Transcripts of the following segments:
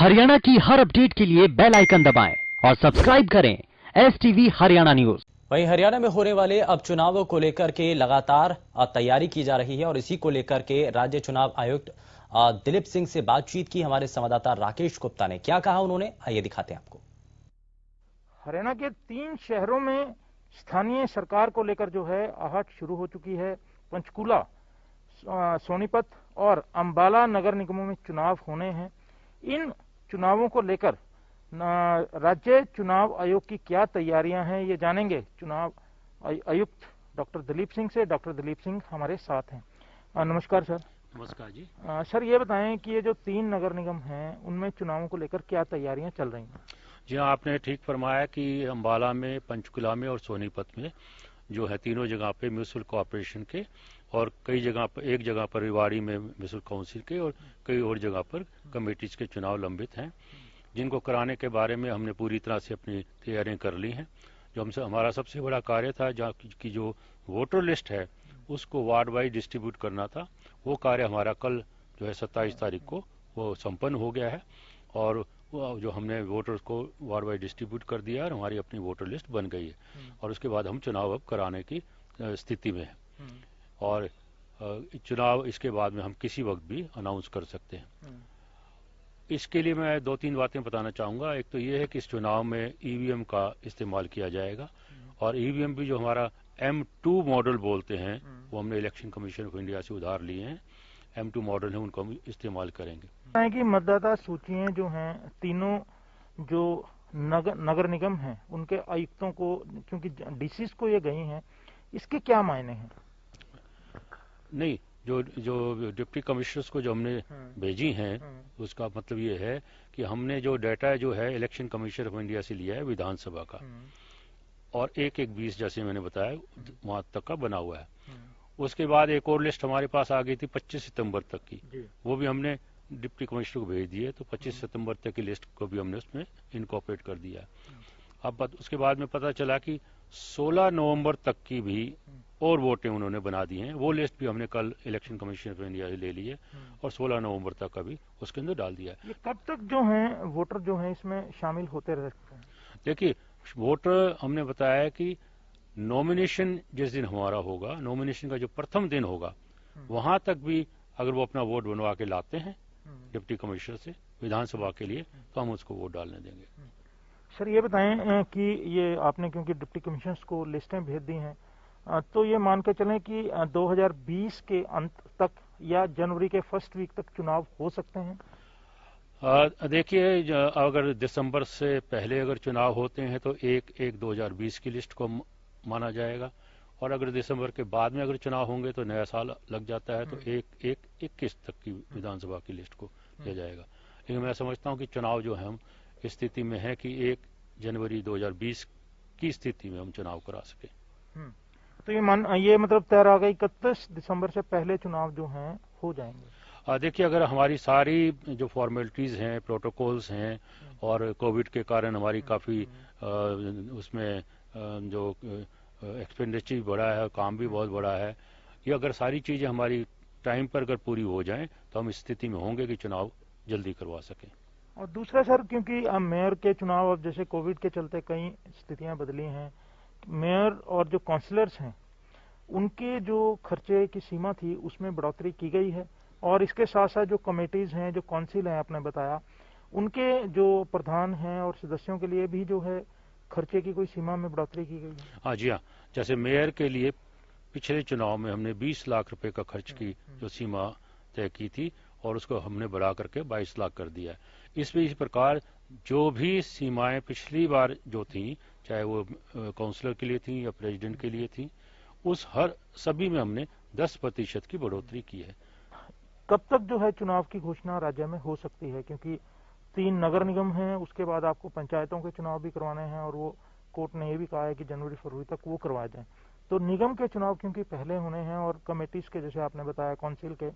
हरियाणा की हर अपडेट के लिए बेल आइकन दबाएं और सब्सक्राइब करें STV हरियाणा न्यूज। वहीं हरियाणा में होने वाले अब चुनावों को लेकर के लगातार तैयारी की जा रही है और इसी को लेकर के राज्य चुनाव आयुक्त दिलीप सिंह से बातचीत की हमारे संवाददाता राकेश गुप्ता ने। क्या कहा उन्होंने, आइए दिखाते हैं आपको। हरियाणा के 3 शहरों में स्थानीय सरकार को लेकर जो है आहट शुरू हो चुकी है। पंचकूला, सोनीपत और अंबाला नगर निगमों में चुनाव होने हैं। इन चुनावों को लेकर राज्य चुनाव आयोग की क्या तैयारियां हैं, ये जानेंगे चुनाव आयुक्त डॉक्टर दिलीप सिंह से। डॉक्टर दिलीप सिंह हमारे साथ हैं। नमस्कार सर। नमस्कार जी। सर, ये बताएं कि ये जो 3 नगर निगम हैं उनमें चुनावों को लेकर क्या तैयारियां चल रही हैं? जी हाँ, आपने ठीक फरमाया कि अंबाला में, पंचकुला में और सोनीपत में जो है तीनों जगह पे म्यूनिसिपल कॉर्पोरेशन के और कई जगह पर, एक जगह पर रिवाड़ी में म्यूनिसिपल काउंसिल के और कई और जगह पर कमेटीज के चुनाव लंबित हैं, जिनको कराने के बारे में हमने पूरी तरह से अपनी तैयारियां कर ली हैं। जो हमारा सबसे बड़ा कार्य था, जहाँ की जो वोटर लिस्ट है उसको वार्ड वाइज डिस्ट्रीब्यूट करना था, वो कार्य हमारा कल जो है 27 तारीख को वो संपन्न हो गया है और जो हमने वोटर्स को वार्ड वाइज डिस्ट्रीब्यूट कर दिया और हमारी अपनी वोटर लिस्ट बन गई है और उसके बाद हम चुनाव अब कराने की स्थिति में हैं और चुनाव इसके बाद में हम किसी वक्त भी अनाउंस कर सकते हैं। इसके लिए मैं 2-3 बातें बताना चाहूँगा। एक तो ये है कि इस चुनाव में EVM का इस्तेमाल किया जाएगा और EVM भी जो हमारा M2 मॉडल बोलते हैं वो हमने इलेक्शन कमीशन ऑफ इंडिया से उधार लिए हैं। M2 मॉडल है, उनको हम इस्तेमाल करेंगे। कि मतदाता सूचियां जो हैं तीनों जो नगर निगम हैं उनके आयुक्तों को, क्योंकि डीसीज को ये गई हैं, इसके क्या मायने हैं? नहीं, जो डिप्टी कमिश्नर्स को जो हमने भेजी हैं उसका मतलब ये है कि हमने जो डाटा जो है इलेक्शन कमीशन ऑफ इंडिया से लिया है विधानसभा का और 1-1-20 जैसे मैंने बताया वहां तक का बना हुआ है। उसके बाद एक और लिस्ट हमारे पास आ गई थी 25 सितंबर तक की, वो भी हमने डिप्टी कमिश्नर को भेज दिए, तो 25 सितंबर तक की लिस्ट को भी हमने उसमें इनकॉर्पोरेट कर दिया। अब उसके बाद में पता चला कि 16 नवंबर तक की भी और वोटें उन्होंने बना दी हैं, वो लिस्ट भी हमने कल इलेक्शन कमीशन ऑफ इंडिया से ले ली है और 16 नवंबर तक का भी उसके अंदर डाल दिया है। ये कब तक जो है वोटर जो है इसमें शामिल होते रह सकते हैं? देखिए, वोटर हमने बताया है कि नॉमिनेशन जिस दिन हमारा होगा, नॉमिनेशन का जो प्रथम दिन होगा, वहां तक भी अगर वो अपना वोट बनवा के लाते हैं डिप्टी कमिश्नर से विधानसभा के लिए, तो हम उसको वोट डालने देंगे। सर, ये बताएं कि ये आपने क्योंकि डिप्टी कमिश्नर्स को लिस्टें भेज दी हैं, तो ये मान के चलें कि 2020 के अंत तक या जनवरी के फर्स्ट वीक तक चुनाव हो सकते हैं? देखिए, अगर दिसंबर से पहले अगर चुनाव होते हैं तो 1-1-2020 की लिस्ट को माना जाएगा और अगर दिसंबर के बाद में अगर चुनाव होंगे तो नया साल लग जाता है, तो 1-1-21 तक की विधानसभा की लिस्ट को दिया जाएगा। लेकिन मैं समझता हूं कि चुनाव जो है हम इस स्थिति में है कि 1 जनवरी 2020 की स्थिति में हम चुनाव करा सके। तो ये मतलब तैयार आ गई 31 दिसंबर से पहले चुनाव जो हैं हो जाएंगे? देखिए, अगर हमारी सारी जो फॉर्मेलिटीज हैं, प्रोटोकॉल्स हैं और कोविड के कारण हमारी काफी उसमें जो एक्सपेंडिचर बढ़ा है, काम भी बहुत बड़ा है, ये अगर सारी चीजें हमारी टाइम पर अगर पूरी हो जाएं तो हम इस स्थिति में होंगे कि चुनाव जल्दी करवा सकें। और दूसरा सर, क्योंकि मेयर के चुनाव अब जैसे कोविड के चलते कई स्थितियां बदली हैं, मेयर और जो काउंसलर्स हैं उनके जो खर्चे की सीमा थी उसमें बढ़ोतरी की गई है और इसके साथ साथ जो कमेटीज हैं, जो काउंसिल हैं, आपने बताया उनके जो प्रधान हैं और सदस्यों के लिए भी जो है खर्चे की कोई सीमा में बढ़ोतरी की गई है? हाँ जी हाँ, जैसे मेयर के लिए पिछले चुनाव में हमने 20 लाख रुपए का खर्च की जो सीमा तय की थी और उसको हमने बढ़ा करके 22 लाख कर दिया है। इस प्रकार जो भी सीमाएं पिछली बार जो थी, चाहे वो काउंसलर के लिए थी या प्रेसिडेंट के लिए थी, उस हर सभी में हमने 10% की बढ़ोतरी की है। कब तक जो है चुनाव की घोषणा राज्य में हो सकती है? क्योंकि 3 नगर निगम हैं, उसके बाद आपको पंचायतों के चुनाव भी करवाने हैं और वो कोर्ट ने ये भी कहा है कि जनवरी फरवरी तक वो करवाए जाएं। तो निगम के चुनाव क्योंकि पहले होने हैं और कमेटीज के, जैसे आपने बताया, काउंसिल के,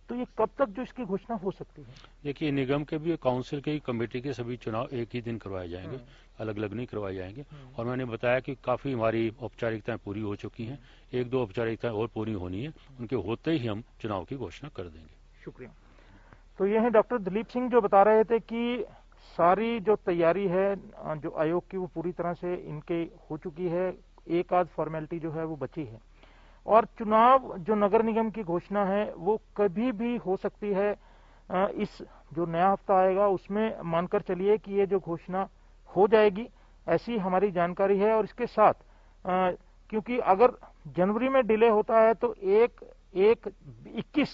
तो ये कब तक जो इसकी घोषणा हो सकती है? देखिए, निगम के भी, काउंसिल के, कमेटी के सभी चुनाव एक ही दिन करवाए जाएंगे, अलग अलग नहीं करवाए जाएंगे। और मैंने बताया कि काफी हमारी औपचारिकताएं पूरी हो चुकी हैं, 1-2 औपचारिकताएं और पूरी होनी है, उनके होते ही हम चुनाव की घोषणा कर देंगे। शुक्रिया तो ये है डॉक्टर दिलीप सिंह जो बता रहे थे कि सारी जो तैयारी है जो आयोग की वो पूरी तरह से इनके हो चुकी है, एक आध फॉर्मेलिटी जो है वो बची है और चुनाव जो नगर निगम की घोषणा है वो कभी भी हो सकती है। इस जो नया हफ्ता आएगा उसमें मानकर चलिए कि ये जो घोषणा हो जाएगी, ऐसी हमारी जानकारी है। और इसके साथ क्योंकि अगर जनवरी में डिले होता है तो 21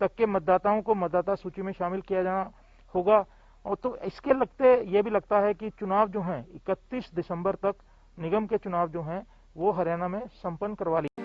तक के मतदाताओं को मतदाता सूची में शामिल किया जाना होगा और तो इसके लगते ये भी लगता है कि चुनाव जो हैं 31 दिसंबर तक निगम के चुनाव जो हैं वो हरियाणा में संपन्न करवा लिए।